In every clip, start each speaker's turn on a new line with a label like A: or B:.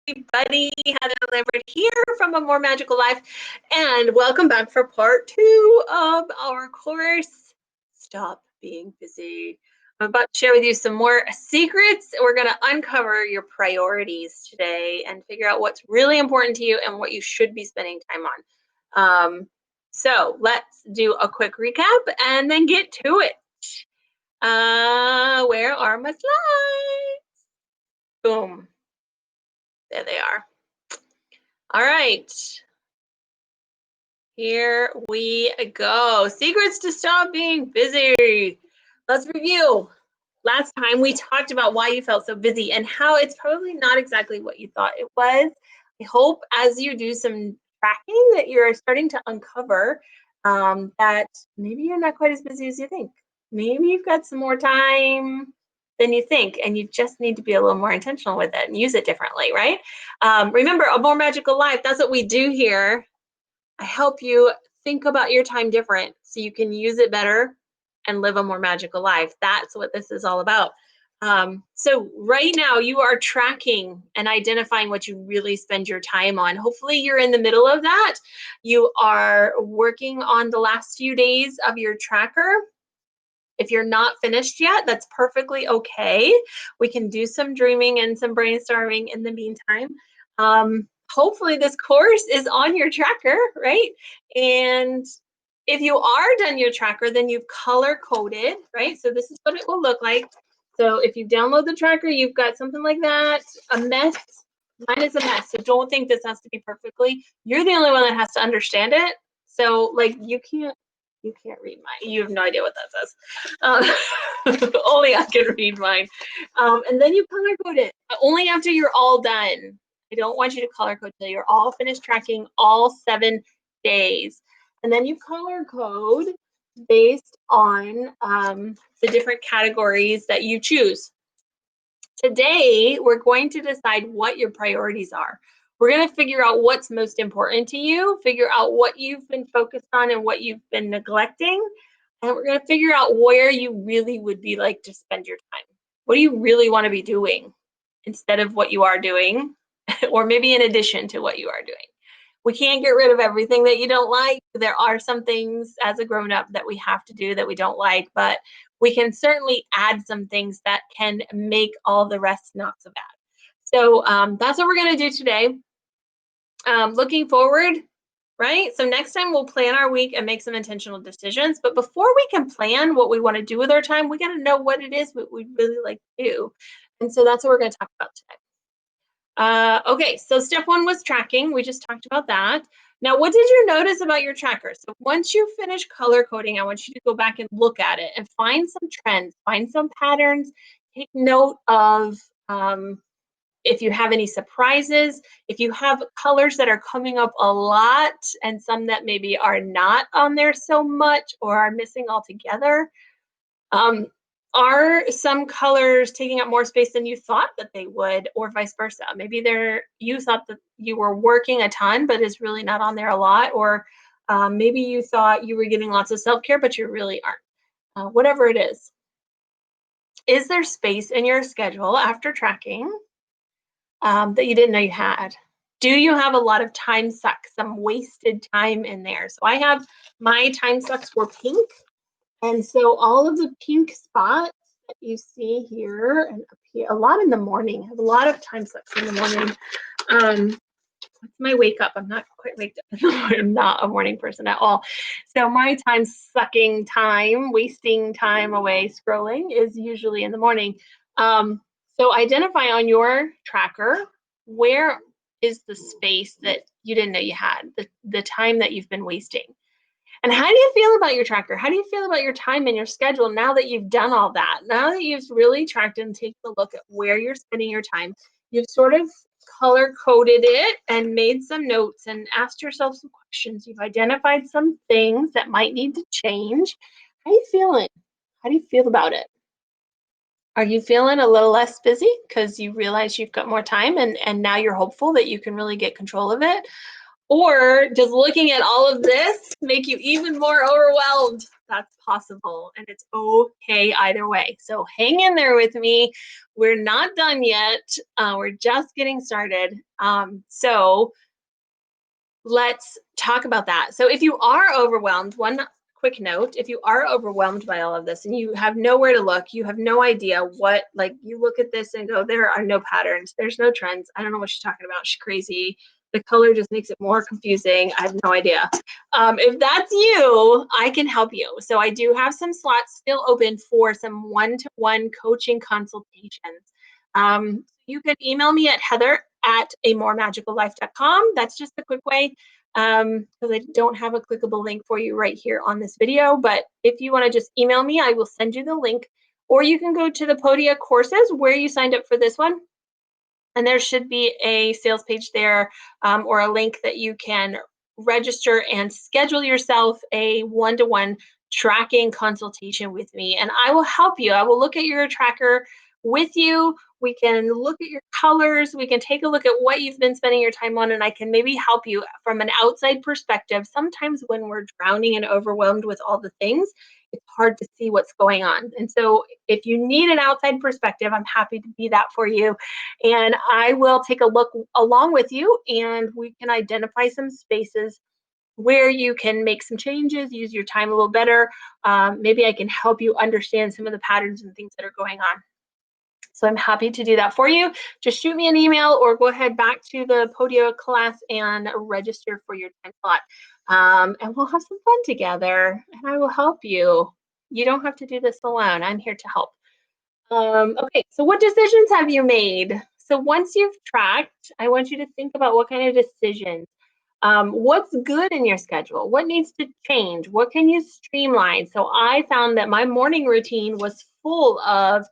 A: everybody. Heather Lambert here from A More Magical Life, and welcome back for part 2 of our course, Stop Being Busy. I'm about to share with you some more secrets. We're going to uncover your priorities today and figure out what's really important to you and what you should be spending time on. So let's do a quick recap and then get to it. Where are my slides? Boom. There they are. All right. Here we go. Secrets to stop being busy. Let's review. Last time we talked about why you felt so busy and how it's probably not exactly what you thought it was. I hope as you do some tracking that you're starting to uncover that maybe you're not quite as busy as you think. Maybe you've got some more time than you think, and you just need to be a little more intentional with it and use it differently, right? Remember, A More Magical Life, that's what we do here. I help you think about your time different so you can use it better and live a more magical life. That's what this is all about. So right now you are tracking and identifying what you really spend your time on. Hopefully you're in the middle of that. You are working on the last few days of your tracker. If you're not finished yet, that's perfectly okay. We can do some dreaming and some brainstorming in the meantime. Hopefully this course is on your tracker, right? And if you are done your tracker, then you've color coded, right? So this is what it will look like. So if you download the tracker, you've got something like that, a mess. Mine is a mess, so don't think this has to be perfectly. You're the only one that has to understand it. So like you can't read mine. You have no idea what that says. Only I can read mine. And then you color code it only after you're all done. I don't want you to color code till you're all finished tracking all 7 days. And then you color code based on the different categories that you choose. Today, we're going to decide what your priorities are. We're going to figure out what's most important to you, figure out what you've been focused on and what you've been neglecting, and we're going to figure out where you really would be like to spend your time. What do you really want to be doing instead of what you are doing, or maybe in addition to what you are doing? We can't get rid of everything that you don't like. There are some things as a grown-up that we have to do that we don't like, but we can certainly add some things that can make all the rest not so bad. So that's what we're going to do today. Looking forward, right? So next time we'll plan our week and make some intentional decisions. But before we can plan what we want to do with our time, we got to know what it is what we'd really like to do. And so that's what we're going to talk about today. Okay, so step 1 was tracking. We just talked about that. Now, what did you notice about your tracker? So once you finish color coding, I want you to go back and look at it and find some trends, find some patterns, take note of if you have any surprises, if you have colors that are coming up a lot and some that maybe are not on there so much or are missing altogether. Are some colors taking up more space than you thought that they would, or vice versa? Maybe you thought that you were working a ton, but is really not on there a lot, or maybe you thought you were getting lots of self-care, but you really aren't. Whatever it is there space in your schedule after tracking that you didn't know you had? Do you have a lot of time sucks, some wasted time in there? So I have my time sucks were pink. And so all of the pink spots that you see here and up here, a lot in the morning, I have a lot of time sucks in the morning. What's my wake up? I'm not quite waked up. I'm not a morning person at all. So my time sucking time, wasting time away scrolling is usually in the morning. So identify on your tracker, where is the space that you didn't know you had, the time that you've been wasting. And how do you feel about your tracker? How do you feel about your time and your schedule now that you've done all that? Now that you've really tracked and taken a look at where you're spending your time, you've sort of color coded it and made some notes and asked yourself some questions. You've identified some things that might need to change. How are you feeling? How do you feel about it? Are you feeling a little less busy because you realize you've got more time and now you're hopeful that you can really get control of it? Or does looking at all of this make you even more overwhelmed? That's possible, and it's okay either way. So hang in there with me. We're not done yet. We're just getting started. So let's talk about that. So if you are overwhelmed, one quick note, if you are overwhelmed by all of this and you have nowhere to look, you have no idea what, like you look at this and go, there are no patterns, there's no trends. I don't know what she's talking about. She's crazy. The color just makes it more confusing. I have no idea. If that's you, I can help you. So I do have some slots still open for some one-to-one coaching consultations. You can email me at heather@amoremagicallife.com. That's just a quick way, because I don't have a clickable link for you right here on this video. But if you want to just email me, I will send you the link. Or you can go to the Podia courses where you signed up for this one. And there should be a sales page there, or a link that you can register and schedule yourself a one-to-one tracking consultation with me. And I will help you. I will look at your tracker with you. We can look at your colors. We can take a look at what you've been spending your time on, and I can maybe help you from an outside perspective. Sometimes when we're drowning and overwhelmed with all the things, it's hard to see what's going on. And so if you need an outside perspective, I'm happy to be that for you. And I will take a look along with you, and we can identify some spaces where you can make some changes, use your time a little better. Maybe I can help you understand some of the patterns and things that are going on. So I'm happy to do that for you. Just shoot me an email or go ahead back to the Podio class and register for your time slot. And we'll have some fun together, and I will help you. You don't have to do this alone. I'm here to help. Okay, so what decisions have you made? So once you've tracked, I want you to think about what kind of decisions. What's good in your schedule? What needs to change? What can you streamline? So I found that my morning routine was full of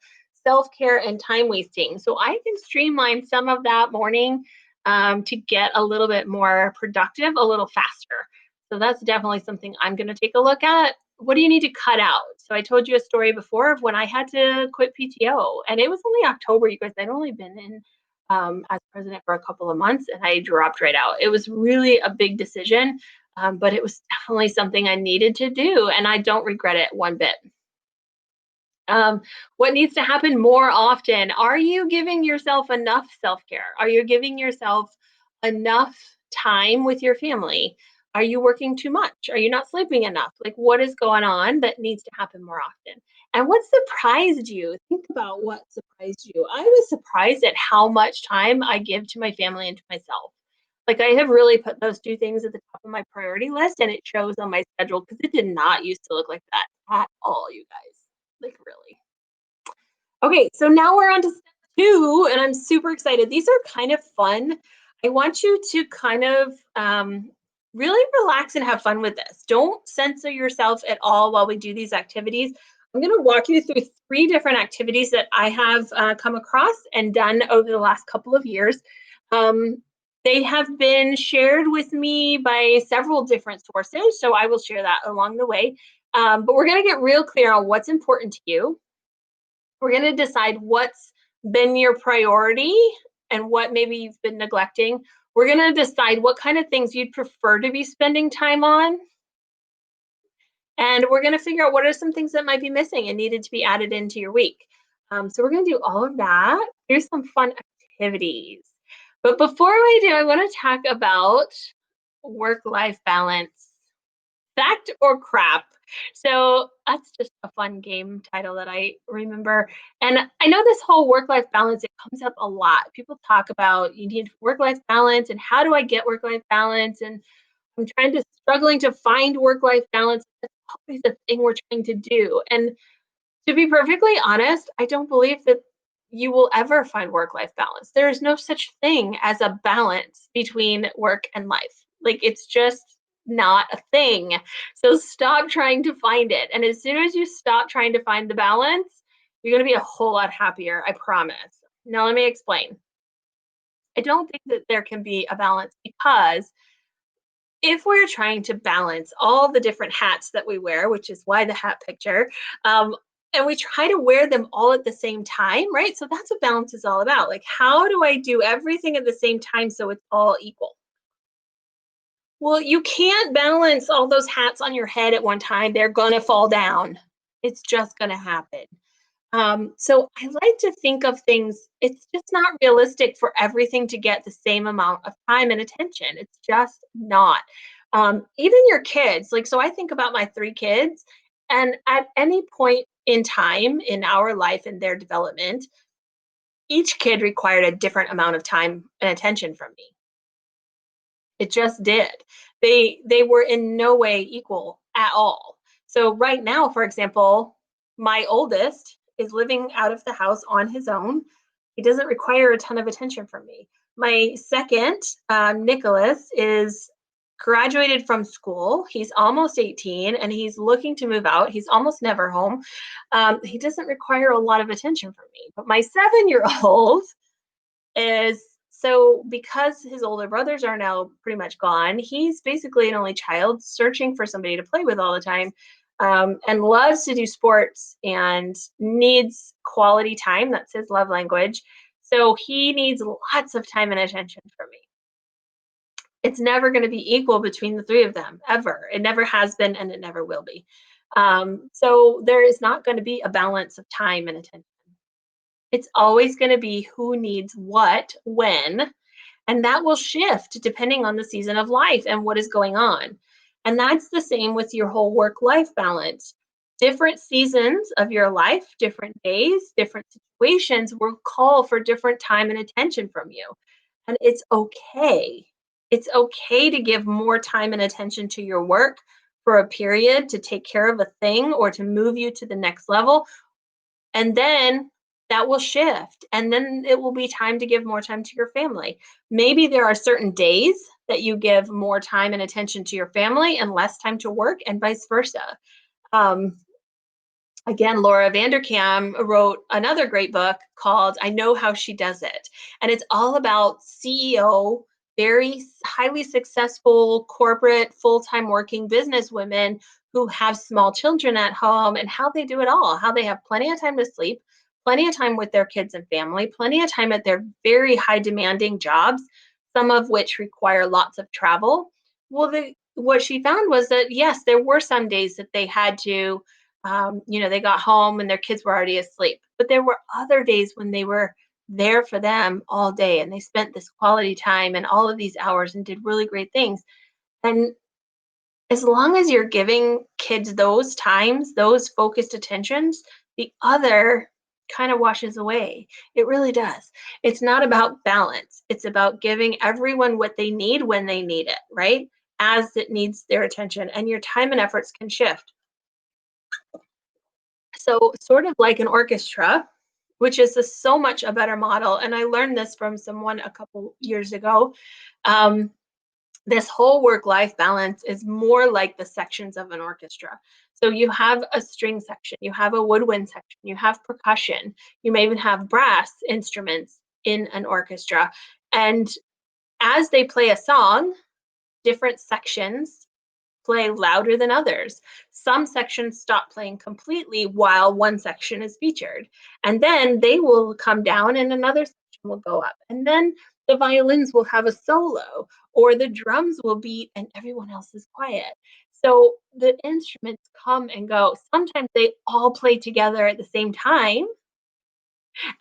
A: self-care and time wasting. So I can streamline some of that morning, to get a little bit more productive a little faster. So that's definitely something I'm going to take a look at. What do you need to cut out? So I told you a story before of when I had to quit PTO, and it was only October, you guys. I'd only been in, as president for a couple of months, and I dropped right out. It was really a big decision, but it was definitely something I needed to do, and I don't regret it one bit. What needs to happen more often? Are you giving yourself enough self care? Are you giving yourself enough time with your family? Are you working too much? Are you not sleeping enough? Like, what is going on that needs to happen more often? And what surprised you? Think about what surprised you. I was surprised at how much time I give to my family and to myself. Like, I have really put those two things at the top of my priority list, and it shows on my schedule because it did not used to look like that at all, you guys. Like, really. Okay, so now we're on to step two, and I'm super excited. These are kind of fun. I want you to kind of, really relax and have fun with this. Don't censor yourself at all while we do these activities. I'm going to walk you through three different activities that I have, come across and done over the last couple of years. Um, they have been shared with me by several different sources, so I will share that along the way. But we're going to get real clear on what's important to you. We're going to decide what's been your priority and what maybe you've been neglecting. We're going to decide what kind of things you'd prefer to be spending time on. And we're going to figure out what are some things that might be missing and needed to be added into your week. So we're going to do all of that. Here's some fun activities. But before we do, I want to talk about work-life balance. Fact or crap? So that's just a fun game title that I remember. And I know this whole work life balance, it comes up a lot. People talk about you need work life balance and how do I get work life balance? And I'm struggling to find work life balance. It's always a thing we're trying to do. And to be perfectly honest, I don't believe that you will ever find work life balance. There is no such thing as a balance between work and life. Like, it's just not a thing. So stop trying to find it. And as soon as you stop trying to find the balance, you're going to be a whole lot happier, I promise. Now, let me explain. I don't think that there can be a balance because if we're trying to balance all the different hats that we wear, which is why the hat picture, and we try to wear them all at the same time, right? So that's what balance is all about. Like, how do I do everything at the same time so it's all equal? Well, you can't balance all those hats on your head at one time. They're going to fall down. It's just going to happen. So I like to think of things, it's just not realistic for everything to get the same amount of time and attention. It's just not. Even your kids, like, so I think about my three kids, and at any point in time in our life and their development, each kid required a different amount of time and attention from me. It just did. They were in no way equal at all. So right now, for example, my oldest is living out of the house on his own. He doesn't require a ton of attention from me. My second, Nicholas, is graduated from school. He's almost 18 and he's looking to move out. He's almost never home. He doesn't require a lot of attention from me. But my 7-year old is, so because his older brothers are now pretty much gone, he's basically an only child searching for somebody to play with all the time, and loves to do sports and needs quality time. That's his love language. So he needs lots of time and attention from me. It's never going to be equal between the three of them, ever. It never has been, and it never will be. So there is not going to be a balance of time and attention. It's always going to be who needs what, when, and that will shift depending on the season of life and what is going on. And that's the same with your whole work life balance. Different seasons of your life, different days, different situations will call for different time and attention from you. And it's okay. It's okay to give more time and attention to your work for a period to take care of a thing or to move you to the next level, and then that will shift. And then it will be time to give more time to your family. Maybe there are certain days that you give more time and attention to your family and less time to work, and vice versa. Um, Again, Laura Vanderkam wrote another great book called I Know How She Does It. And it's all about CEO, very highly successful corporate, full time working business women who have small children at home, and how they do it all, how they have plenty of time to sleep, plenty of time with their kids and family, plenty of time at their very high demanding jobs, some of which require lots of travel. Well, what she found was that, yes, there were some days that they had to, they got home and their kids were already asleep. But there were other days when they were there for them all day, and they spent this quality time and all of these hours and did really great things. And as long as you're giving kids those times, those focused attentions, the other kind of washes away. It really does. It's not about balance. It's about giving everyone what they need when they need it, right? As it needs their attention, and your time and efforts can shift. So, sort of like an orchestra, which is so much a better model. And I learned this from someone a couple years ago. Um, this whole work life balance is more like the sections of an orchestra. So, you have a string section, you have a woodwind section, you have percussion, you may even have brass instruments in an orchestra. And as they play a song, different sections play louder than others. Some sections stop playing completely while one section is featured. And then they will come down and another section will go up. And then the violins will have a solo, or the drums will beat and everyone else is quiet. So the instruments come and go. Sometimes they all play together at the same time,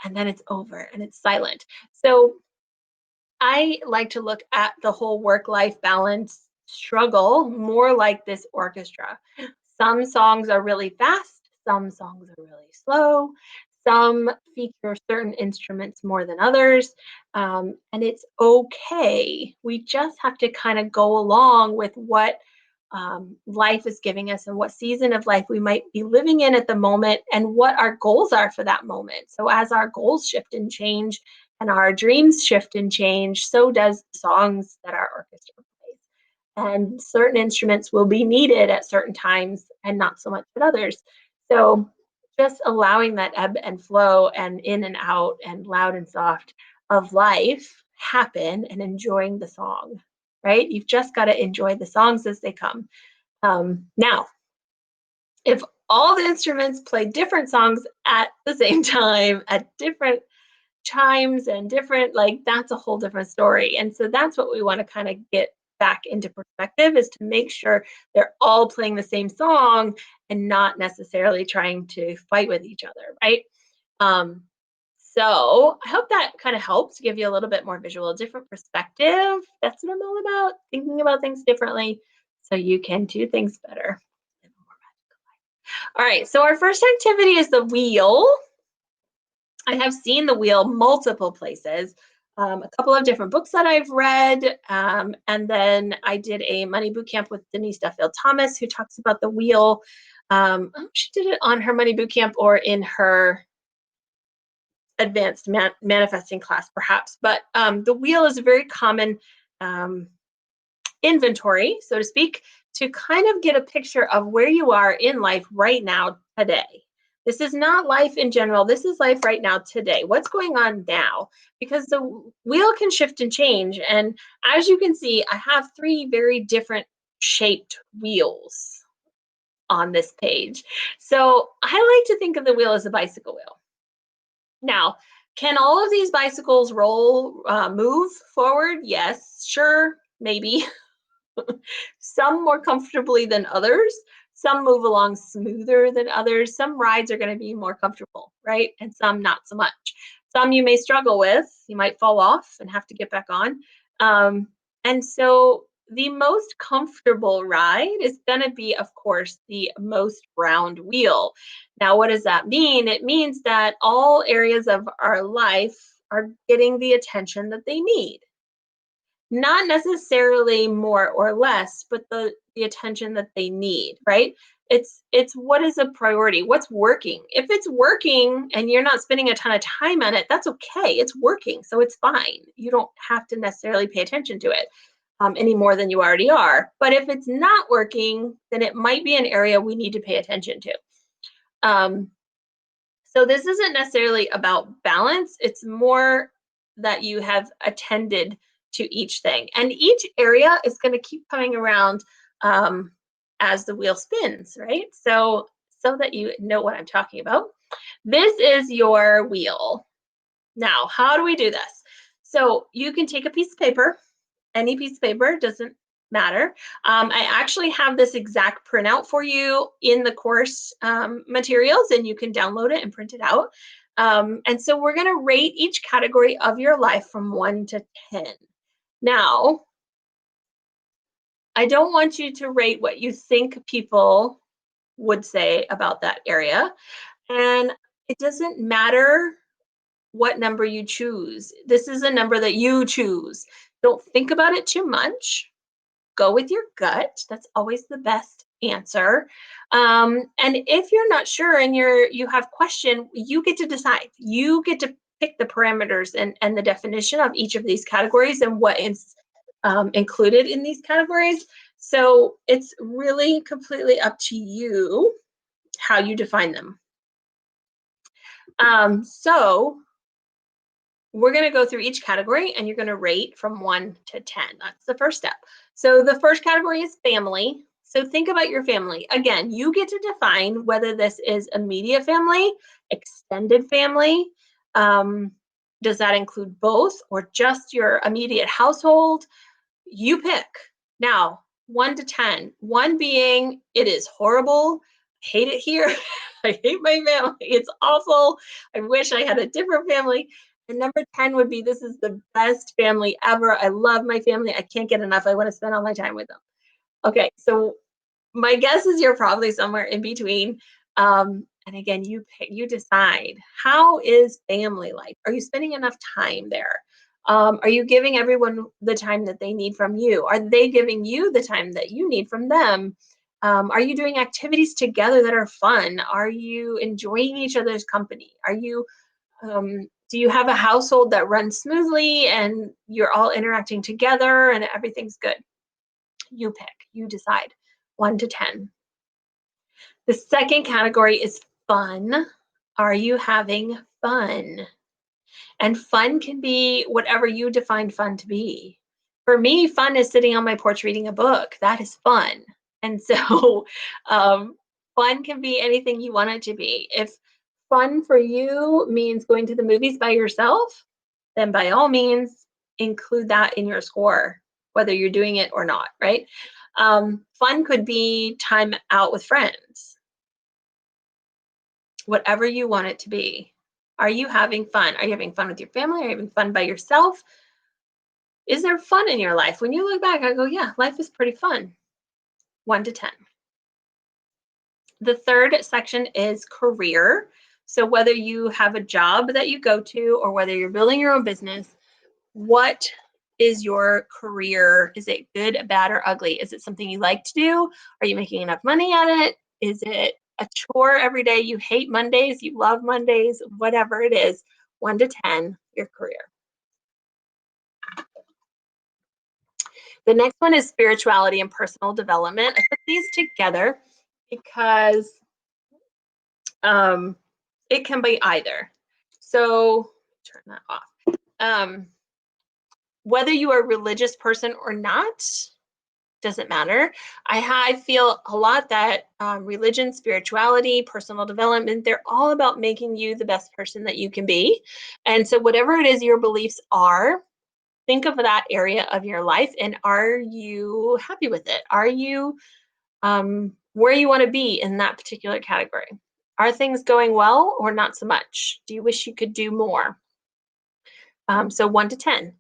A: and then it's over and it's silent. So I like to look at the whole work life balance struggle more like this orchestra. Some songs are really fast, some songs are really slow, some feature certain instruments more than others. And it's okay. We just have to kind of go along with what life is giving us and what season of life we might be living in at the moment and what our goals are for that moment. So, as our goals shift and change and our dreams shift and change, so does the songs that our orchestra plays. And certain instruments will be needed at certain times and not so much at others. So, just allowing that ebb and flow and in and out and loud and soft of life happen, and enjoying the song, right? You've just got to enjoy the songs as they come. Now, if all the instruments play different songs at the same time, at different chimes and different, like, that's a whole different story. And so that's what we want to kind of get back into perspective is to make sure they're all playing the same song and not necessarily trying to fight with each other, right? Um, so I hope that kind of helps give you a little bit more visual, different perspective. That's what I'm all about, thinking about things differently so you can do things better. All right, so our first activity is the wheel. I have seen the wheel multiple places, a couple of different books that I've read, and then I did a money boot camp with Denise Duffield Thomas, who talks about the wheel. She did it on her money boot camp or in her advanced manifesting class, perhaps. But the wheel is a very common um, inventory, so to speak, to kind of get a picture of where you are in life right now, today. This is not life in general. This is life right now, today. What's going on now? Because the wheel can shift and change. And as you can see, I have 3 very different shaped wheels on this page. So I like to think of the wheel as a bicycle wheel. Now, can all of these bicycles move forward? Yes, sure, maybe. Some more comfortably than others. Some move along smoother than others. Some rides are going to be more comfortable, right? And some not so much. Some you may struggle with. You might fall off and have to get back on. And so the most comfortable ride is going to be, of course, the most round wheel. Now, what does that mean? It means that all areas of our life are getting the attention that they need, not necessarily more or less, but the attention that they need, right? It's what is a priority, what's working. If it's working and you're not spending a ton of time on it, that's okay. It's working, so it's fine. You don't have to necessarily pay attention to it any more than you already are. But if it's not working, then it might be an area we need to pay attention to. So this isn't necessarily about balance. It's more that you have attended to each thing. And each area is going to keep coming around as the wheel spins, right? So that you know what I'm talking about. This is your wheel. Now, how do we do this? So you can take a piece of paper, any piece of paper, doesn't matter. I actually have this exact printout for you in the course materials, and you can download it and print it out. And so we're going to rate each category of your life from 1 to 10. Now, I don't want you to rate what you think people would say about that area. And it doesn't matter what number you choose. This is a number that you choose. Don't think about it too much. Go with your gut. That's always the best answer. And if you're not sure and you have question, you get to decide. You get to pick the parameters and the definition of each of these categories and what is included in these categories. So it's really completely up to you how you define them. So we're going to go through each category and you're going to rate from 1 to 10. That's the first step. So the first category is family. So think about your family. Again, you get to define whether this is immediate family, extended family. Does that include both or just your immediate household? You pick. Now, 1 to 10. 1 being it is horrible. I hate it here. I hate my family. It's awful. I wish I had a different family. And number 10 would be this is the best family ever. I love my family. I can't get enough. I want to spend all my time with them. Okay, so my guess is you're probably somewhere in between. And again, you decide. How is family life? Are you spending enough time there? Are you giving everyone the time that they need from you? Are they giving you the time that you need from them? Are you doing activities together that are fun? Are you enjoying each other's company? Do you have a household that runs smoothly and you're all interacting together and everything's good? You pick, you decide. 1 to 10. The second category is fun. Are you having fun? And fun can be whatever you define fun to be. For me, fun is sitting on my porch reading a book. That is fun. And so fun can be anything you want it to be. If fun for you means going to the movies by yourself, then by all means, include that in your score. whether you're doing it or not, right? Fun could be time out with friends, whatever you want it to be. Are you having fun? Are you having fun with your family? Are you having fun by yourself? Is there fun in your life? When you look back, I go, yeah, life is pretty fun. 1 to 10. The third section is career. So whether you have a job that you go to or whether you're building your own business, what is your career? Is it good, bad, or ugly? Is it something you like to do? Are you making enough money at it? Is it a chore every day? You hate Mondays, you love Mondays, whatever it is. 1 to 10, your career. The next one is spirituality and personal development. I put these together because it can be either. So turn that off. Whether you are a religious person or not, doesn't matter. I feel a lot that religion, spirituality, personal development, they're all about making you the best person that you can be. And so whatever it is your beliefs are, think of that area of your life and are you happy with it? Are you where you want to be in that particular category? Are things going well or not so much? Do you wish you could do more? So 1 to 10.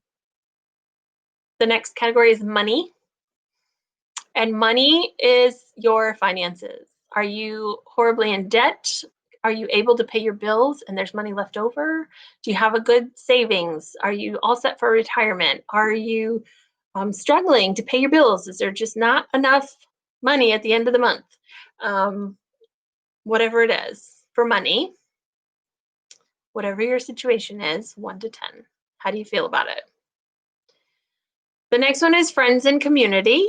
A: The next category is money. And money is your finances. Are you horribly in debt? Are you able to pay your bills and there's money left over? Do you have a good savings? Are you all set for retirement? Are you struggling to pay your bills? Is there just not enough money at the end of the month? Whatever it is for money, whatever your situation is, 1 to 10. How do you feel about it? The next one is friends and community.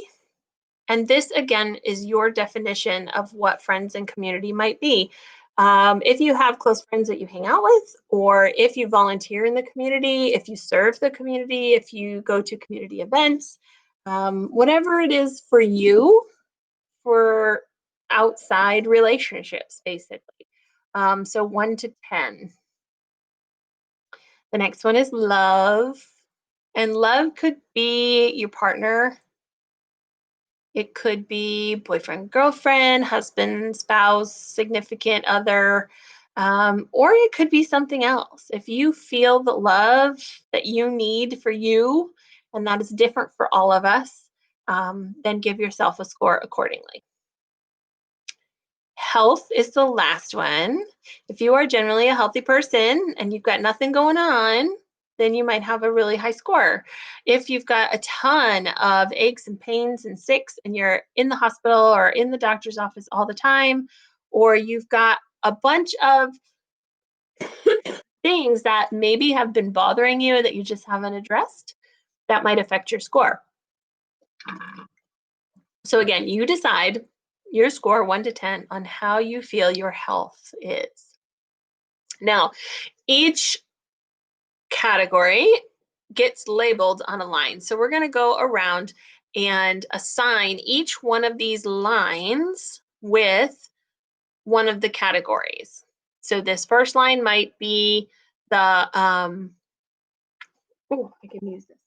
A: And this, again, is your definition of what friends and community might be. If you have close friends that you hang out with, or if you volunteer in the community, if you serve the community, if you go to community events, whatever it is for you, for outside relationships, basically. So 1 to 10. The next one is love. And love could be your partner. It could be boyfriend, girlfriend, husband, spouse, significant other, or it could be something else. If you feel the love that you need for you, and that is different for all of us, then give yourself a score accordingly. Health is the last one. If you are generally a healthy person and you've got nothing going on, then you might have a really high score. If you've got a ton of aches and pains and sicks and you're in the hospital or in the doctor's office all the time, or you've got a bunch of things that maybe have been bothering you that you just haven't addressed, that might affect your score. So again, you decide your score 1 to 10 on how you feel your health is. Now, each category gets labeled on a line. So we're going to go around and assign each one of these lines with one of the categories. So this first line might be the, oh, I can use this.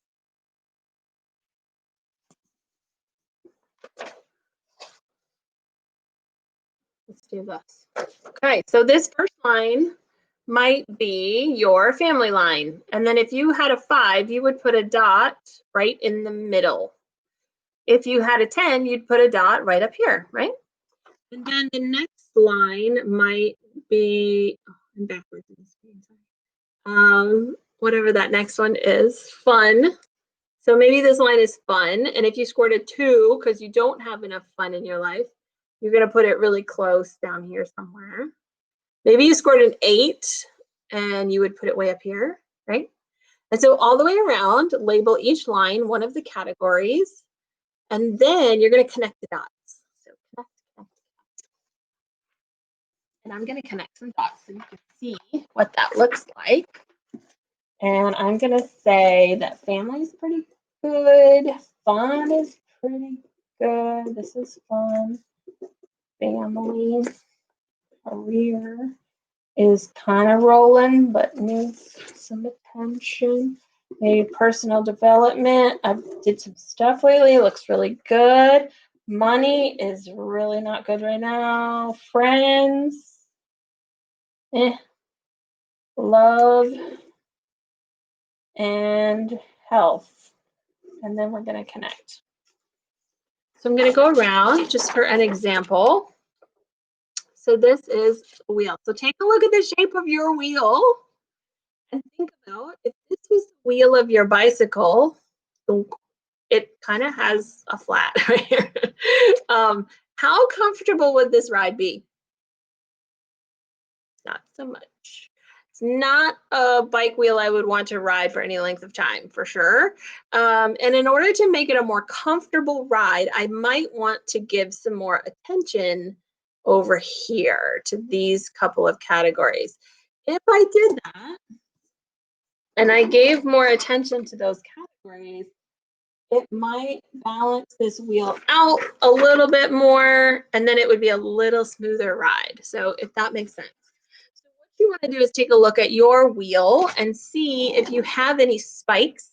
A: Let's do this. Okay, so this first line might be your family line. And then if you had a 5, you would put a dot right in the middle. If you had a 10, you'd put a dot right up here, right? And then the next line might be, oh, I'm backwards in the screen, whatever that next one is, fun. So maybe this line is fun. And if you scored a 2 because you don't have enough fun in your life, you're going to put it really close down here somewhere. Maybe you scored an 8 and you would put it way up here, right? And so all the way around, label each line one of the categories, and then you're going to connect the dots. So connect. And I'm going to connect some dots so you can see what that looks like. And I'm going to say that family is pretty good. Fun is pretty good. This is fun. Family. Career is kind of rolling, but needs some attention. Maybe personal development. I did some stuff lately. It looks really good. Money is really not good right now. Friends. Love and health. And then we're going to connect. So I'm going to go around just for an example. So this is a wheel. So take a look at the shape of your wheel and think about if this was the wheel of your bicycle, it kind of has a flat right here. How comfortable would this ride be? Not so much. It's not a bike wheel I would want to ride for any length of time, for sure. And in order to make it a more comfortable ride, I might want to give some more attention over here to these couple of categories. If I did that, and I gave more attention to those categories, it might balance this wheel out a little bit more, and then it would be a little smoother ride. So if that makes sense. So what you want to do is take a look at your wheel and see if you have any spikes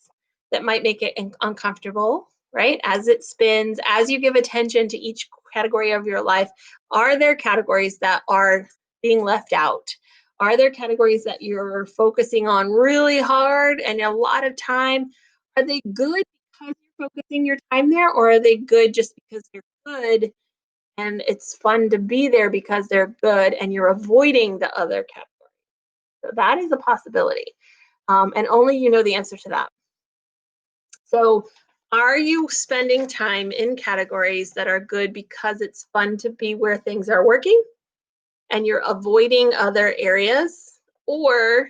A: that might make it uncomfortable, right? As it spins, as you give attention to each category of your life, are there categories that are being left out? Are there categories that you're focusing on really hard and a lot of time? Are they good because you're focusing your time there, or are they good just because they're good and it's fun to be there because they're good and you're avoiding the other categories? So that is a possibility. And only you know the answer to that. So are you spending time in categories that are good because it's fun to be where things are working and you're avoiding other areas? Or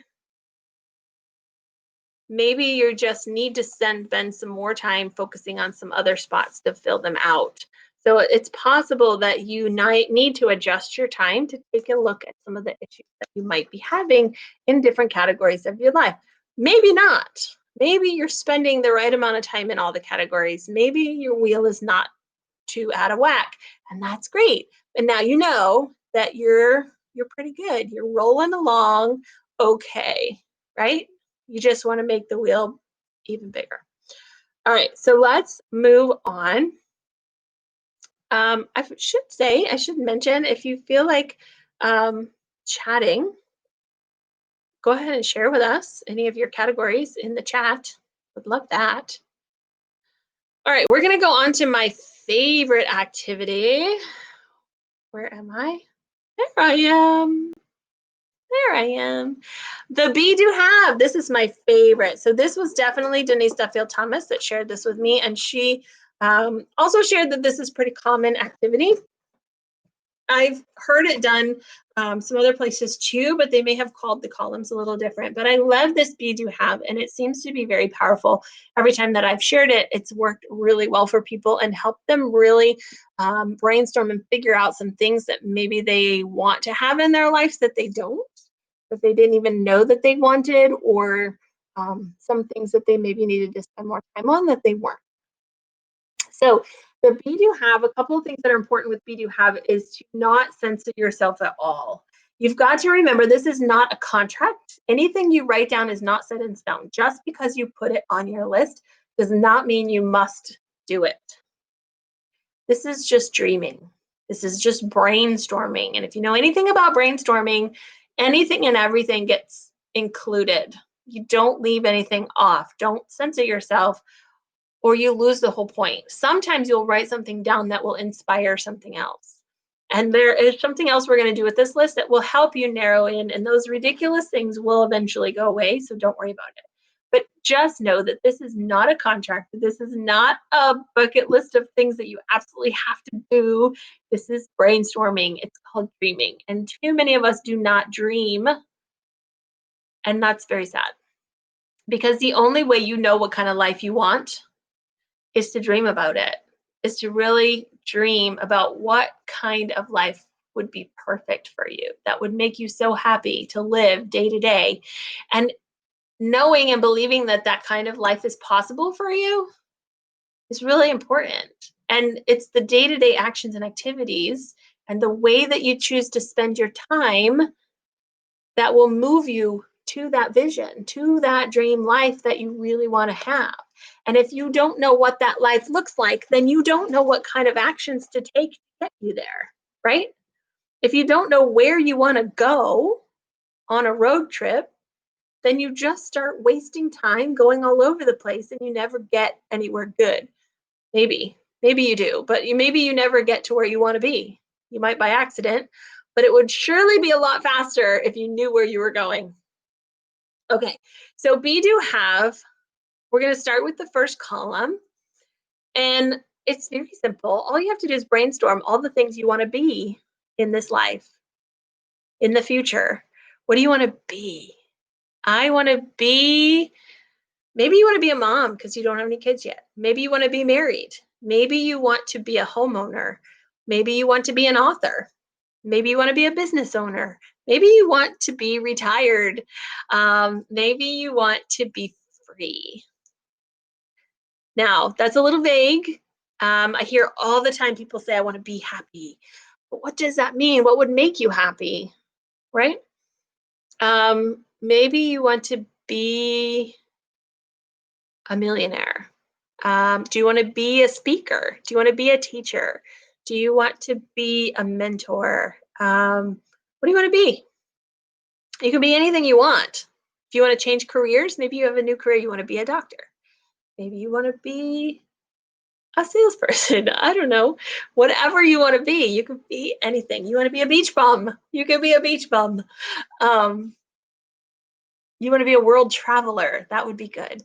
A: maybe you just need to spend some more time focusing on some other spots to fill them out. So it's possible that you need to adjust your time to take a look at some of the issues that you might be having in different categories of your life. Maybe not. Maybe you're spending the right amount of time in all the categories. Maybe your wheel is not too out of whack, and that's great. And now you know that you're pretty good. You're rolling along okay, right? You just want to make the wheel even bigger. All right, so let's move on. I should mention, if you feel like chatting, go ahead and share with us any of your categories in the chat. Would love that. All right, we're going to go on to my favorite activity. Where am I? There I am. There I am. The Be Do Have. This is my favorite. So this was definitely Denise Duffield Thomas that shared this with me, and she also shared that this is pretty common activity. I've heard it done some other places too, but they may have called the columns a little different. But I love this Be Do Have, and it seems to be very powerful. Every time that I've shared it, it's worked really well for people and helped them really brainstorm and figure out some things that maybe they want to have in their lives that they don't, that they didn't even know that they wanted, or some things that they maybe needed to spend more time on that they weren't. So the Be Do Have, a couple of things that are important with Be Do Have is to not censor yourself at all. You've got to remember, this is not a contract. Anything you write down is not set in stone. Just because you put it on your list does not mean you must do it. This is just dreaming. This is just brainstorming. And if you know anything about brainstorming, anything and everything gets included. You don't leave anything off. Don't censor yourself, or you lose the whole point. Sometimes you'll write something down that will inspire something else. And there is something else we're going to do with this list that will help you narrow in, and those ridiculous things will eventually go away, so don't worry about it. But just know that this is not a contract. This is not a bucket list of things that you absolutely have to do. This is brainstorming. It's called dreaming. And too many of us do not dream, and that's very sad. Because the only way you know what kind of life you want is to dream about it, is to really dream about what kind of life would be perfect for you, that would make you so happy to live day to day. And knowing and believing that that kind of life is possible for you is really important. And it's the day-to-day actions and activities and the way that you choose to spend your time that will move you to that vision, to that dream life that you really want to have. And if you don't know what that life looks like, then you don't know what kind of actions to take to get you there, right? If you don't know where you want to go on a road trip, then you just start wasting time going all over the place and you never get anywhere good. Maybe you do, but maybe you never get to where you want to be. You might by accident, but it would surely be a lot faster if you knew where you were going. Okay, so we do have, we're going to start with the first column, and it's very simple. All you have to do is brainstorm all the things you want to be in this life, in the future. What do you want to be? I want to be, maybe you want to be a mom because you don't have any kids yet. Maybe you want to be married. Maybe you want to be a homeowner. Maybe you want to be an author. Maybe you want to be a business owner. Maybe you want to be retired. Maybe you want to be free. Now, that's a little vague. I hear all the time people say, I want to be happy. But what does that mean? What would make you happy, right? Maybe you want to be a millionaire. Do you want to be a speaker? Do you want to be a teacher? Do you want to be a mentor? What do you want to be? You can be anything you want. If you want to change careers, maybe you have a new career. You want to be a doctor. Maybe you want to be a salesperson. I don't know. Whatever you want to be, you can be anything. You want to be a beach bum. You can be a beach bum. You want to be a world traveler. That would be good.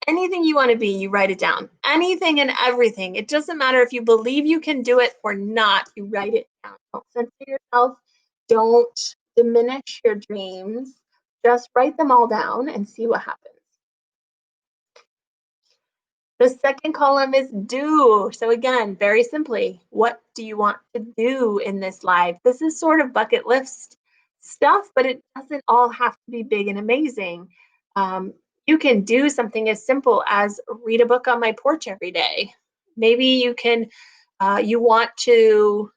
A: Anything you want to be, you write it down. Anything and everything. It doesn't matter if you believe you can do it or not, you write it down. Don't censor yourself. Don't diminish your dreams. Just write them all down and see what happens. The second column is do. So again, very simply, what do you want to do in this life? This is sort of bucket list stuff, but it doesn't all have to be big and amazing. You can do something as simple as read a book on my porch every day. Maybe you want to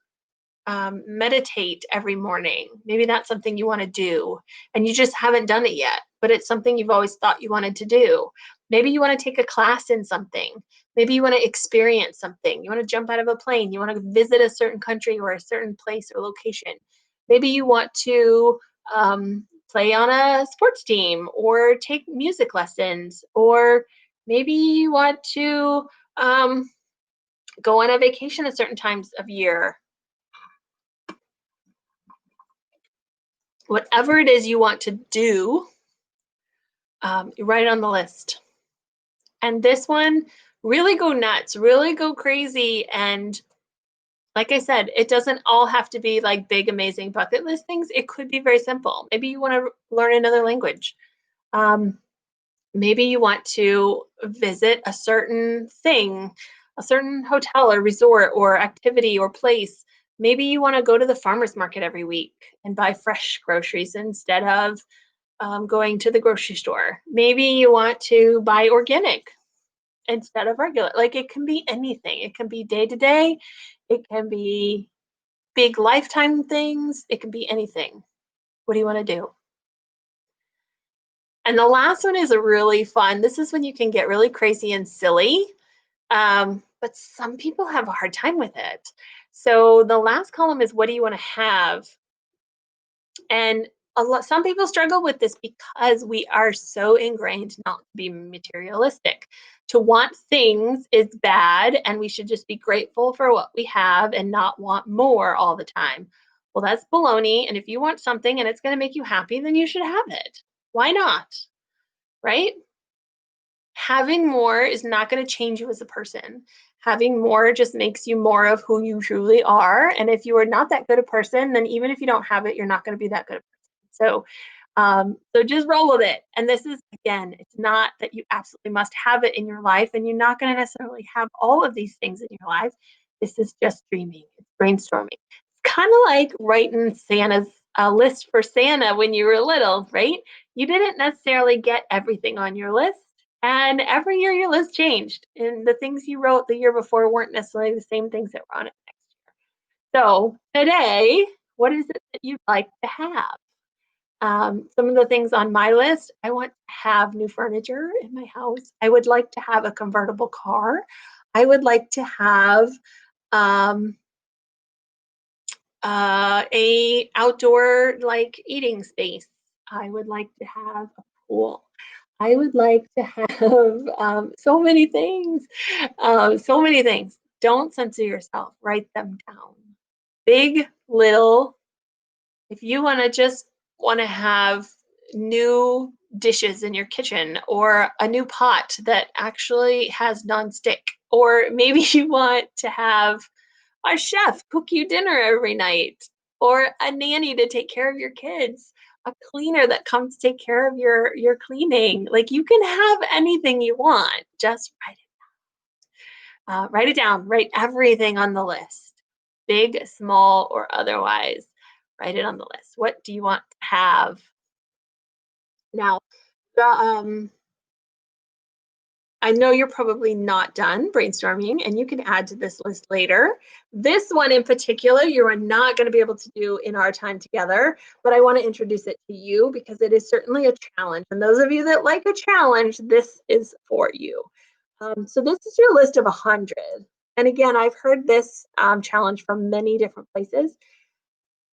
A: meditate every morning. Maybe that's something you want to do and you just haven't done it yet, but it's something you've always thought you wanted to do. Maybe you want to take a class in something. Maybe you want to experience something. You want to jump out of a plane. You want to visit a certain country or a certain place or location. Maybe you want to play on a sports team or take music lessons, or maybe you want to go on a vacation at certain times of year. Whatever it is you want to do, you write it on the list. And this one, really go nuts, really go crazy. And like I said, it doesn't all have to be like big, amazing bucket list things. It could be very simple. Maybe you want to learn another language. Maybe you want to visit a certain thing, a certain hotel or resort or activity or place. Maybe you want to go to the farmer's market every week and buy fresh groceries instead of going to the grocery store. Maybe you want to buy organic instead of regular. Like, it can be anything. It can be day to day. It can be big lifetime things. It can be anything. What do you want to do? And the last one is a really fun. This is when you can get really crazy and silly, but some people have a hard time with it. So the last column is, what do you want to have? And some people struggle with this because we are so ingrained not to be materialistic. To want things is bad, and we should just be grateful for what we have and not want more all the time. Well, that's baloney. And if you want something and it's going to make you happy, then you should have it. Why not? Right? Having more is not going to change you as a person. Having more just makes you more of who you truly are. And if you are not that good a person, then even if you don't have it, you're not going to be that good a person. So just roll with it. And this is, again, it's not that you absolutely must have it in your life, and you're not going to necessarily have all of these things in your life. This is just dreaming. It's brainstorming. It's kind of like writing Santa's list for Santa when you were little, right? You didn't necessarily get everything on your list. And every year your list changed. And the things you wrote the year before weren't necessarily the same things that were on it next year. So today, what is it that you'd like to have? Some of the things on my list, I want to have new furniture in my house. I would like to have a convertible car. I would like to have um, a outdoor like eating space. I would like to have a pool. I would like to have so many things. So many things. Don't censor yourself. Write them down. Big, little. If you want to have new dishes in your kitchen or a new pot that actually has nonstick, or maybe you want to have a chef cook you dinner every night, or a nanny to take care of your kids, a cleaner that comes to take care of your cleaning. Like you can have anything you want. Just write it down. Write everything on the list, big, small, or otherwise. Write it on the list. What do you want to have? Now, the I know you're probably not done brainstorming and you can add to this list later. This one in particular, you are not going to be able to do in our time together, but I want to introduce it to you because it is certainly a challenge. And those of you that like a challenge, this is for you. So this is your list of 100. And again, I've heard this challenge from many different places.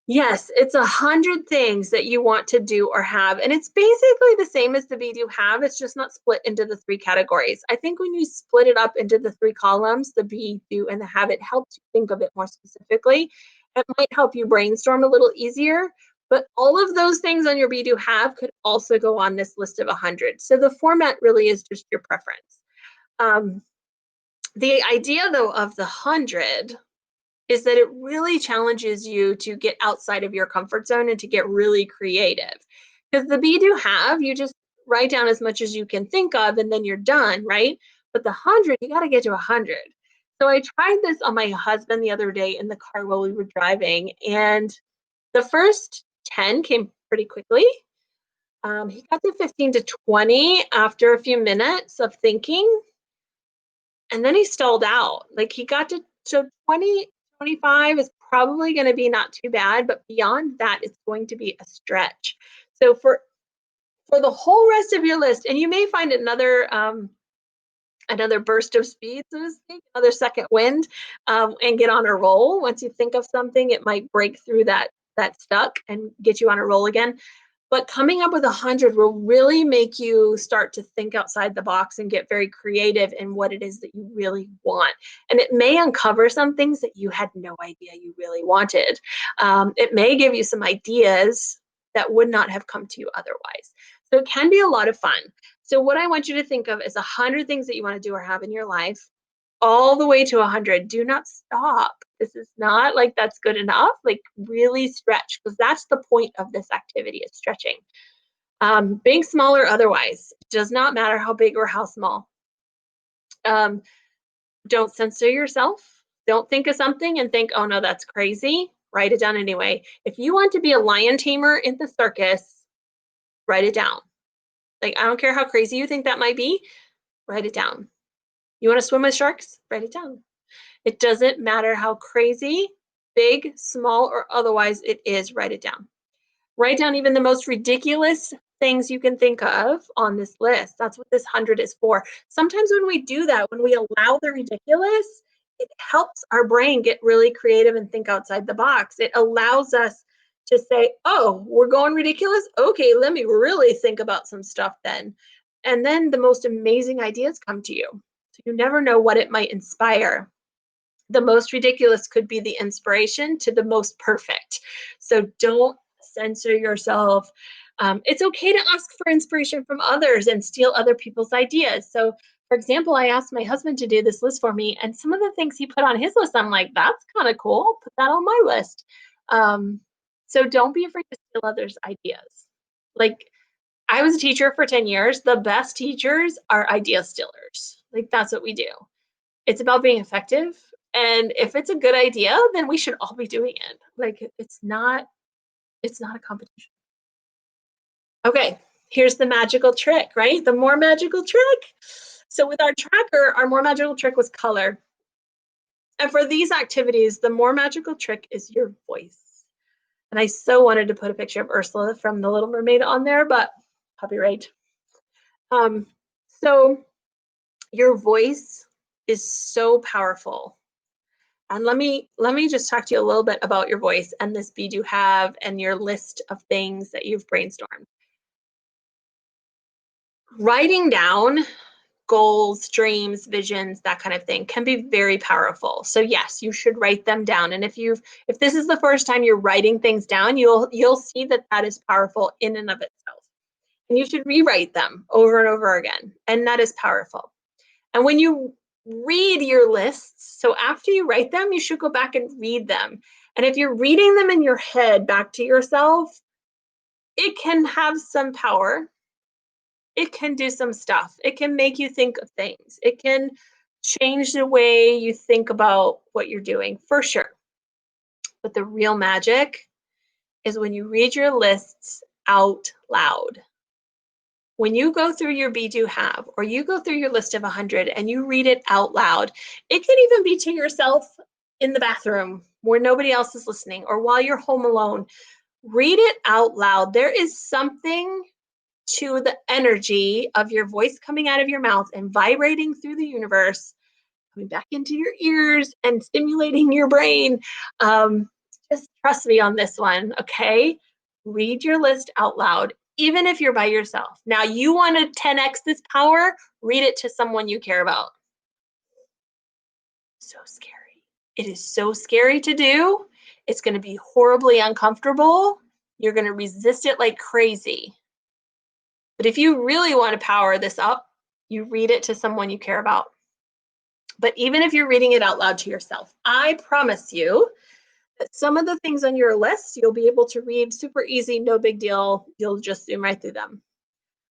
A: Yes, it's 100 things that you want to do or have. And it's basically the same as the be do have. It's just not split into the three categories. I think when you split it up into the three columns, the be, do, and the have, it helps you think of it more specifically. It might help you brainstorm a little easier. But all of those things on your be do have could also go on this list of 100. So the format really is just your preference. Um, the idea, though, of the 100 is that it really challenges you to get outside of your comfort zone and to get really creative. Because the be do have, you just write down as much as you can think of and then you're done, right? But the 100, you got to get to 100. So I tried this on my husband the other day in the car while we were driving, and the first 10 came pretty quickly. He got to 15 to 20 after a few minutes of thinking, and then he stalled out. Like he got to, so 20, 25 is probably going to be not too bad, but beyond that, it's going to be a stretch. So for the whole rest of your list, and you may find another burst of speed, so to speak, another second wind, and get on a roll. Once you think of something, it might break through that stuck and get you on a roll again. But coming up with 100 will really make you start to think outside the box and get very creative in what it is that you really want. And it may uncover some things that you had no idea you really wanted. It may give you some ideas that would not have come to you otherwise. So it can be a lot of fun. So what I want you to think of is 100 things that you want to do or have in your life, all the way to 100. Do not stop. This is not like that's good enough. Like really stretch, because that's the point of this activity, is stretching. Big, small, or otherwise, does not matter how big or how small. Don't censor yourself. Don't think of something and think, oh no, that's crazy. Write it down anyway. If you want to be a lion tamer in the circus, write it down. Like, I don't care how crazy you think that might be, write it down. You want to swim with sharks? Write it down. It doesn't matter how crazy, big, small, or otherwise it is, write it down. Write down even the most ridiculous things you can think of on this list. That's what this 100 is for. Sometimes when we do that, when we allow the ridiculous, it helps our brain get really creative and think outside the box. It allows us to say, oh, we're going ridiculous? Okay, let me really think about some stuff then. And then the most amazing ideas come to you. So you never know what it might inspire. The most ridiculous could be the inspiration to the most perfect. So don't censor yourself. It's okay to ask for inspiration from others and steal other people's ideas. So, for example, I asked my husband to do this list for me, and some of the things he put on his list, I'm like, that's kind of cool. I'll put that on my list. So don't be afraid to steal others' ideas. Like, I was a teacher for 10 years. The best teachers are idea stealers. Like, that's what we do. It's about being effective. And if it's a good idea, then we should all be doing it. Like it's not a competition. Okay, here's the magical trick, right? The more magical trick. So with our tracker, our more magical trick was color. And for these activities, the more magical trick is your voice. And I so wanted to put a picture of Ursula from The Little Mermaid on there, but copyright. So your voice is so powerful. And let me just talk to you a little bit about your voice and this bead you have and your list of things that you've brainstormed. Writing down goals, dreams, visions, that kind of thing can be very powerful. So yes, you should write them down. And if this is the first time you're writing things down, you'll see that that is powerful in and of itself. And you should rewrite them over and over again. And that is powerful. And when you read your lists, so after you write them, you should go back and read them. And if you're reading them in your head back to yourself, it can have some power. It can do some stuff. It can make you think of things. It can change the way you think about what you're doing, for sure. But the real magic is when you read your lists out loud. When you go through your Be Do Have, or you go through your list of 100 and you read it out loud, it can even be to yourself in the bathroom where nobody else is listening, or while you're home alone. Read it out loud. There is something to the energy of your voice coming out of your mouth and vibrating through the universe, coming back into your ears and stimulating your brain. Just trust me on this one, okay? Read your list out loud, even if you're by yourself. Now, you want to 10x this power, read it to someone you care about. So scary. It is so scary to do. It's going to be horribly uncomfortable. You're going to resist it like crazy. But if you really want to power this up, you read it to someone you care about. But even if you're reading it out loud to yourself, I promise you that some of the things on your list you'll be able to read super easy, no big deal. You'll just zoom right through them.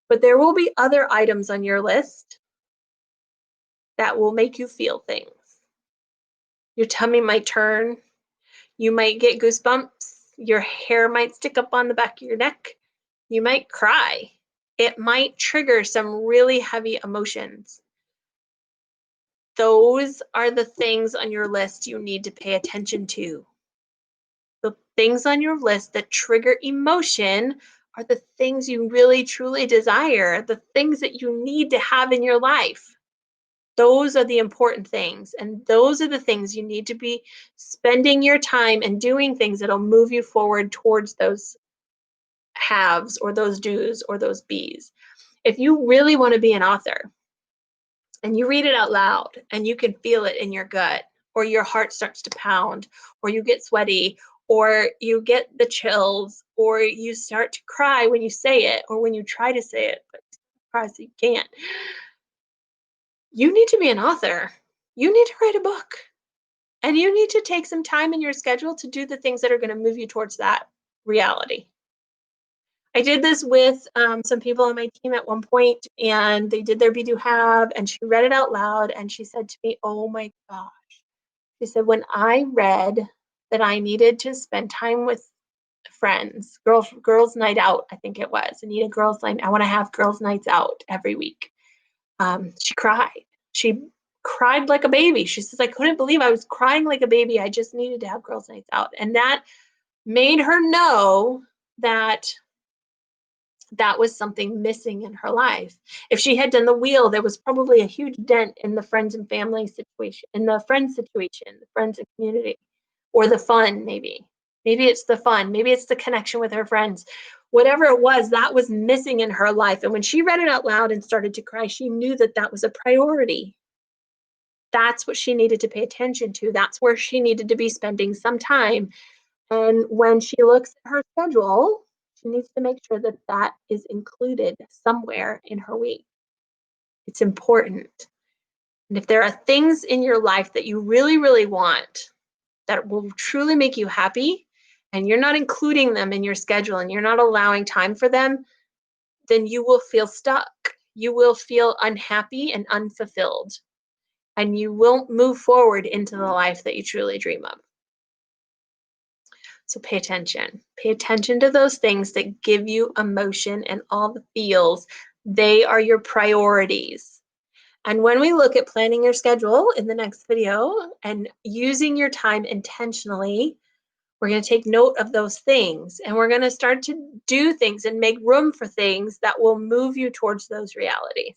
A: But there will be other items on your list that will make you feel things. Your tummy might turn. You might get goosebumps. Your hair might stick up on the back of your neck. You might cry. It might trigger some really heavy emotions. Those are the things on your list you need to pay attention to. The things on your list that trigger emotion are the things you really truly desire, the things that you need to have in your life. Those are the important things. And those are the things you need to be spending your time and doing things that'll move you forward towards those haves or those do's or those be's. If you really want to be an author and you read it out loud and you can feel it in your gut, or your heart starts to pound, or you get sweaty, or you get the chills, or you start to cry when you say it, or when you try to say it, but cry so you can't. You need to be an author. You need to write a book. And you need to take some time in your schedule to do the things that are going to move you towards that reality. I did this with some people on my team at one point, and they did their Be Do Have, and she read it out loud, and she said to me, "Oh my gosh." She said, "When I read that I needed to spend time with friends, girls' night out, I think it was. I need a girls' night. I want to have girls' nights out every week." She cried. She cried like a baby. She says, "I couldn't believe I was crying like a baby. I just needed to have girls' nights out." And that made her know that that was something missing in her life. If she had done the wheel, there was probably a huge dent in the friends and family situation, in the friend situation, the friends and community, or the fun, maybe. Maybe it's the fun. Maybe it's the connection with her friends. Whatever it was, that was missing in her life. And when she read it out loud and started to cry, she knew that that was a priority. That's what she needed to pay attention to. That's where she needed to be spending some time. And when she looks at her schedule, she needs to make sure that that is included somewhere in her week. It's important. And if there are things in your life that you really, really want that will truly make you happy, and you're not including them in your schedule and you're not allowing time for them, then you will feel stuck. You will feel unhappy and unfulfilled. And you won't move forward into the life that you truly dream of. So pay attention. Pay attention to those things that give you emotion and all the feels. They are your priorities. And when we look at planning your schedule in the next video and using your time intentionally, We're going to take note of those things, and we're going to start to do things and make room for things that will move you towards those realities.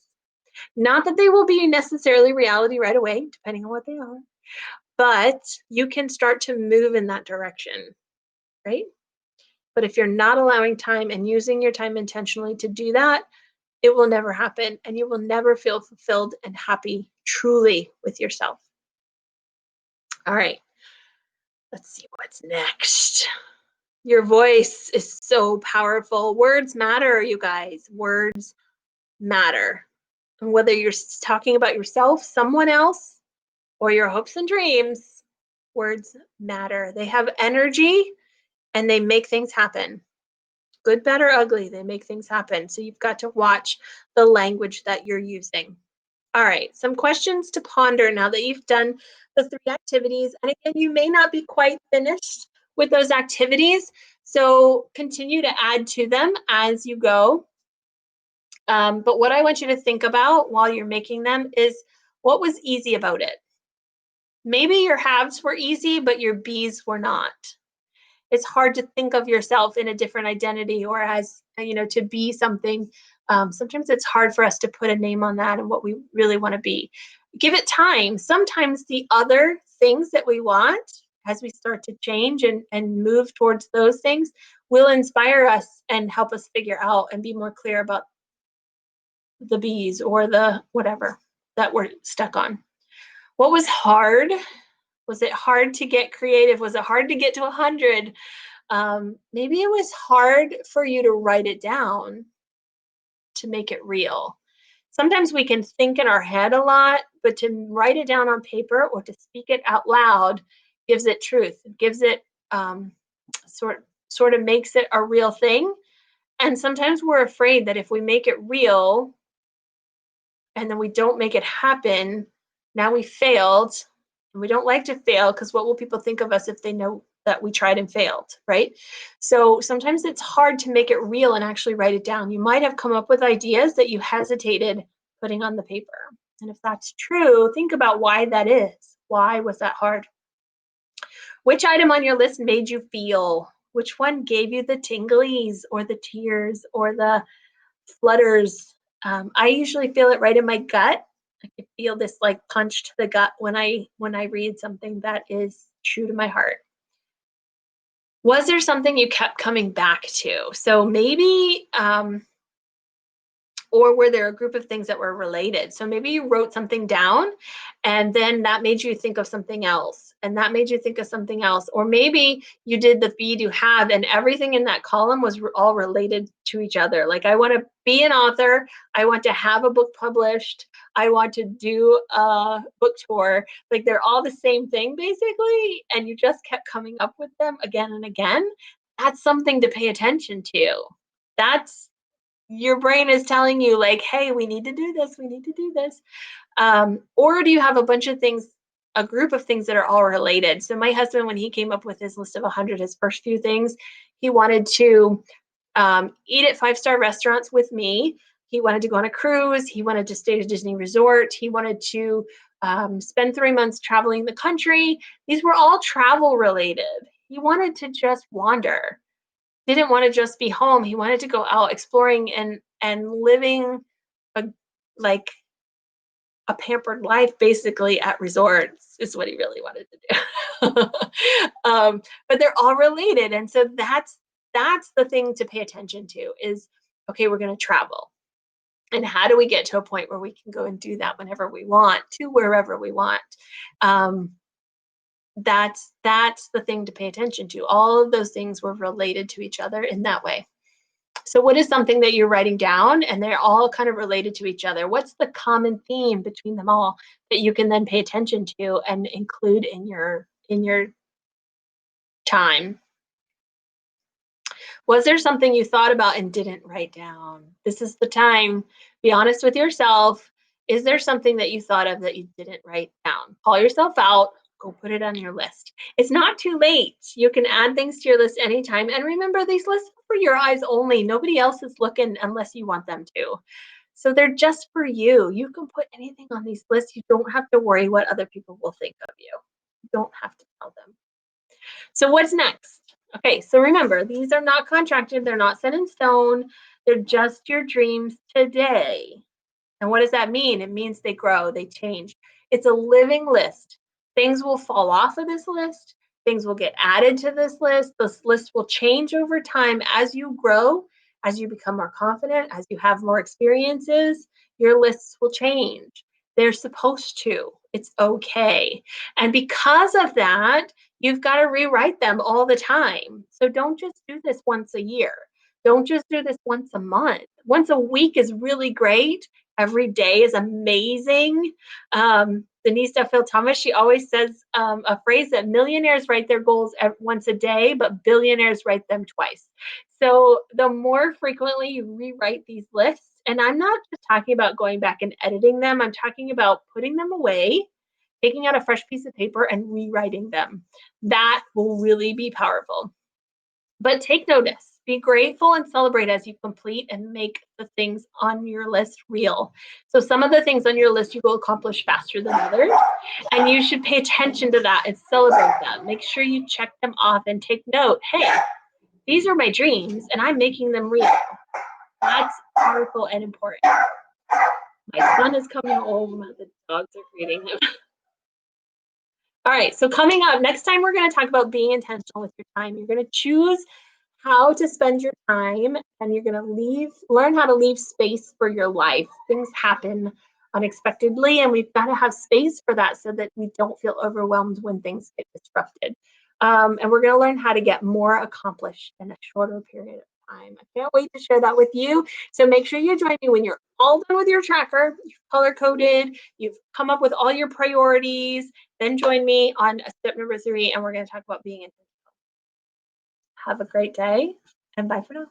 A: Not that they will be necessarily reality right away, depending on what they are, but you can start to move in that direction, right? But if you're not allowing time and using your time intentionally to do that, it will never happen, and you will never feel fulfilled and happy truly with yourself. All right, let's see what's next. Your voice is so powerful. Words matter, you guys. Words matter. And whether you're talking about yourself, someone else, or your hopes and dreams, words matter. They have energy and they make things happen. Good, bad, or ugly, they make things happen. So you've got to watch the language that you're using. All right, some questions to ponder now that you've done the 3 activities. And again, you may not be quite finished with those activities, so continue to add to them as you go. But what I want you to think about while you're making them is, what was easy about it? Maybe your haves were easy, but your bees were not. It's hard to think of yourself in a different identity or as, to be something. Sometimes it's hard for us to put a name on that and what we really want to be. Give it time. Sometimes the other things that we want, as we start to change and move towards those things, will inspire us and help us figure out and be more clear about the bees or the whatever that we're stuck on. What was hard? Was it hard to get creative? Was it hard to get to 100? Maybe it was hard for you to write it down to make it real. Sometimes we can think in our head a lot, but to write it down on paper or to speak it out loud gives it truth. It gives it sort of makes it a real thing. And sometimes we're afraid that if we make it real and then we don't make it happen, now we failed. And we don't like to fail because what will people think of us if they know that we tried and failed, right? So sometimes it's hard to make it real and actually write it down. You might have come up with ideas that you hesitated putting on the paper. And if that's true, think about why that is. Why was that hard? Which item on your list made you feel? Which one gave you the tinglies or the tears or the flutters? I usually feel it right in my gut. I can feel this like punch to the gut when I read something that is true to my heart. Was there something you kept coming back to? So maybe, or were there a group of things that were related? So maybe you wrote something down and then that made you think of something else, and that made you think of something else. Or maybe you did the feed you have and everything in that column was all related to each other. Like, I want to be an author, I want to have a book published, I want to do a book tour. Like, they're all the same thing basically, and you just kept coming up with them again and again. That's something to pay attention to. That's your brain is telling you, like, hey, we need to do this, we need to do this. Or do you have a bunch of things, a group of things that are all related? So my husband, when he came up with his list of 100, his first few things, he wanted to eat at 5-star restaurants with me. He wanted to go on a cruise. He wanted to stay at a Disney resort. He wanted to spend 3 months traveling the country. These were all travel related. He wanted to just wander. Didn't want to just be home. He wanted to go out exploring and living a like a pampered life basically at resorts is what he really wanted to do. But they're all related, and so that's the thing to pay attention to is, okay, we're going to travel, and how do we get to a point where we can go and do that whenever we want to wherever we want? That's the thing to pay attention to. All of those things were related to each other in that way. So what is something that you're writing down and they're all kind of related to each other? What's the common theme between them all that you can then pay attention to and include in your time? Was there something you thought about and didn't write down? This is the time. Be honest with yourself. Is there something that you thought of that you didn't write down? Call yourself out. Go put it on your list. It's not too late. You can add things to your list anytime. And remember, these lists are for your eyes only. Nobody else is looking unless you want them to. So they're just for you. You can put anything on these lists. You don't have to worry what other people will think of you. You don't have to tell them. So what's next? Okay, so remember, these are not contracted, they're not set in stone, they're just your dreams today. And what does that mean? It means they grow, they change. It's a living list. Things will fall off of this list, things will get added to this list. This list will change over time as you grow, as you become more confident, as you have more experiences, your lists will change. They're supposed to. It's okay. And because of that, you've got to rewrite them all the time. So don't just do this once a year. Don't just do this once a month. Once a week is really great. Every day is amazing. Denise Duffield Thomas, she always says a phrase that millionaires write their goals once a day, but billionaires write them twice. So the more frequently you rewrite these lists, and I'm not just talking about going back and editing them, I'm talking about putting them away, taking out a fresh piece of paper and rewriting them. That will really be powerful. But take notice. Be grateful and celebrate as you complete and make the things on your list real. So some of the things on your list you will accomplish faster than others, and you should pay attention to that and celebrate them. Make sure you check them off and take note. Hey, these are my dreams and I'm making them real. That's powerful and important. My son is coming home. The dogs are greeting him. All right, so coming up, next time we're going to talk about being intentional with your time. You're going to choose how to spend your time, and you're going to learn how to leave space for your life. Things happen unexpectedly, and we've got to have space for that so that we don't feel overwhelmed when things get disrupted. And we're going to learn how to get more accomplished in a shorter period of time. I can't wait to share that with you. So make sure you join me when you're all done with your tracker, you've color coded, you've come up with all your priorities. Then join me on step number 3, and we're going to talk about being intentional. Have a great day, and bye for now.